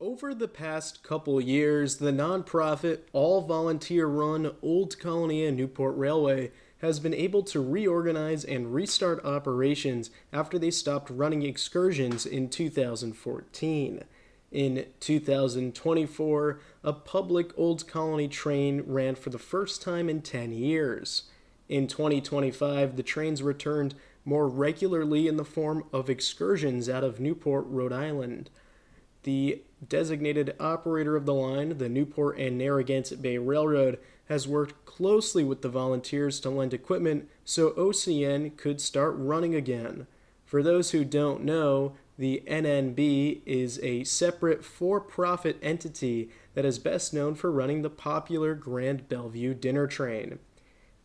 Over the past couple years, the nonprofit, all-volunteer-run Old Colony Newport Railway has been able to reorganize and restart operations after they stopped running excursions in 2014. In 2024, a public Old Colony train ran for the first time in 10 years. In 2025, the trains returned more regularly in the form of excursions out of Newport, Rhode Island. The designated operator of the line, the Newport and Narragansett Bay Railroad, has worked closely with the volunteers to lend equipment so OCN could start running again. For those who don't know, the NNB is a separate for-profit entity that is best known for running the popular Grand Bellevue Dinner Train.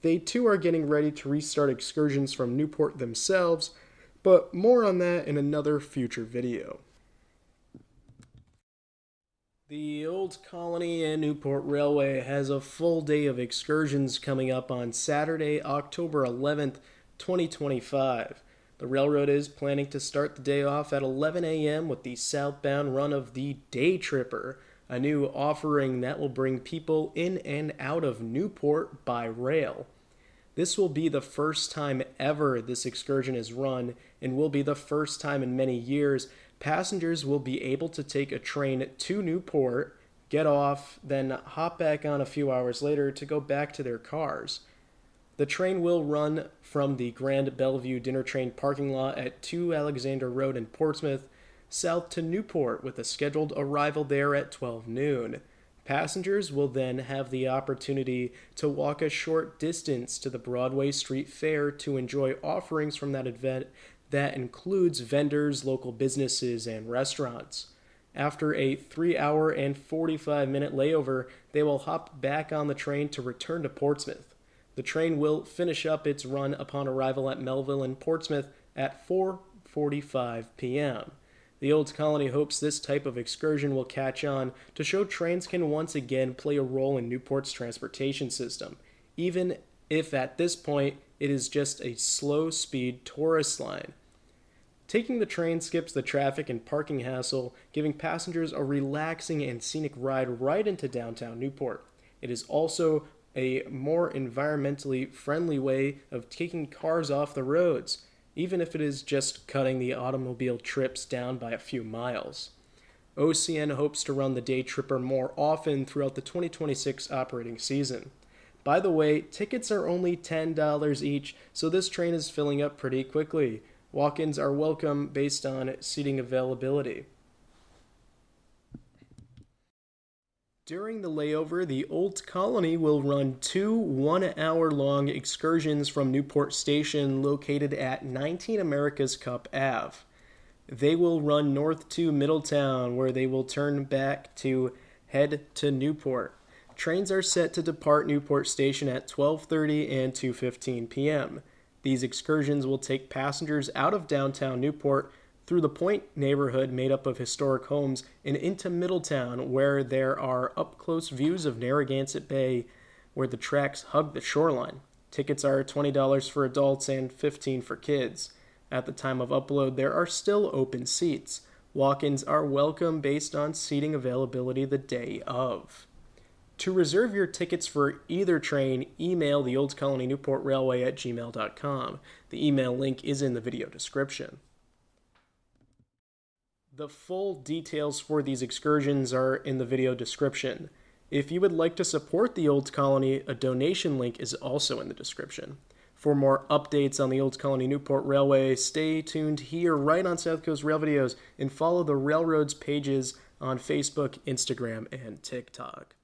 They too are getting ready to restart excursions from Newport themselves, but more on that in another future video. The Old Colony Newport Railway has a full day of excursions coming up on Saturday, October 11th, 2025. The railroad is planning to start the day off at 11 a.m. with the southbound run of the Day Tripper, a new offering that will bring people in and out of Newport by rail. This will be the first time ever this excursion is run, and will be the first time in many years passengers will be able to take a train to Newport, get off, then hop back on a few hours later to go back to their cars. The train will run from the Grand Bellevue Dinner Train parking lot at 2 Alexander Road in Portsmouth, south to Newport with a scheduled arrival there at 12 noon. Passengers will then have the opportunity to walk a short distance to the Broadway Street Fair to enjoy offerings from that event that includes vendors, local businesses, and restaurants. After a 3-hour and 45-minute layover, they will hop back on the train to return to Portsmouth. The train will finish up its run upon arrival at Melville in Portsmouth at 4:45 p.m. The Old Colony hopes this type of excursion will catch on to show trains can once again play a role in Newport's transportation system, even if at this point it is just a slow-speed tourist line. Taking the train skips the traffic and parking hassle, giving passengers a relaxing and scenic ride right into downtown Newport. It is also a more environmentally friendly way of taking cars off the roads, even if it is just cutting the automobile trips down by a few miles. OCN hopes to run the Day Tripper more often throughout the 2026 operating season. By the way, tickets are only $10 each, so this train is filling up pretty quickly. Walk-ins are welcome based on seating availability. During the layover, the Old Colony will run 2 one-hour-long excursions from Newport Station located at 19 America's Cup Ave. They will run north to Middletown, where they will turn back to head to Newport. Trains are set to depart Newport Station at 12:30 and 2:15 p.m. These excursions will take passengers out of downtown Newport through the Point neighborhood made up of historic homes and into Middletown, where there are up-close views of Narragansett Bay where the tracks hug the shoreline. Tickets are $20 for adults and $15 for kids. At the time of upload, there are still open seats. Walk-ins are welcome based on seating availability the day of. To reserve your tickets for either train, email the Old Colony Newport Railway at gmail.com. The email link is in the video description. The full details for these excursions are in the video description. If you would like to support the Old Colony, a donation link is also in the description. For more updates on the Old Colony Newport Railway, stay tuned here right on South Coast Rail Videos and follow the railroad's pages on Facebook, Instagram, and TikTok.